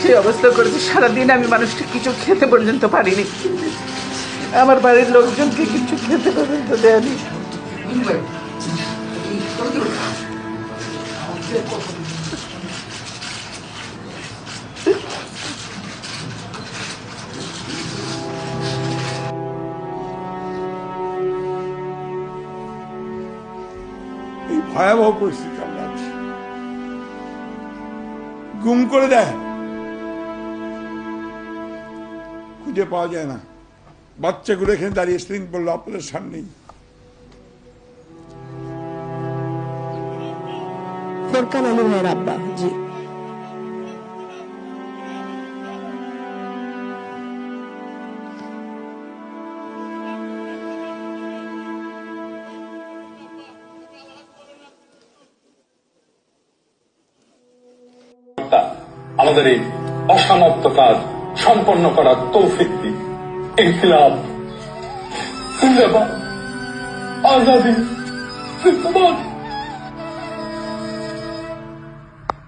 যে অবস্থা করেছে, সারাদিন আমি মানুষটা কিছু খেতে পর্যন্ত পারিনি, আমার বাড়ির লোকজনকে কিছু খেতে পর্যন্ত দেয়নি। এই ভয়াবহ পরিস্থিতি আমরা আছি, গুম করে দেয়, খুঁজে পাওয়া যায় না। বাচ্চাগুলো এখানে দাঁড়িয়ে স্ক্রিন পড়লো আপনাদের সামনেই। ফোরকান আলী ভাইয়ের আব্বা। জি, আমাদের এই অসমাপ্ত কাজ সম্পন্ন করার তৌফিক দিন। ইনকিলাব জিন্দাবাদ, আজাদি জিন্দাবাদ।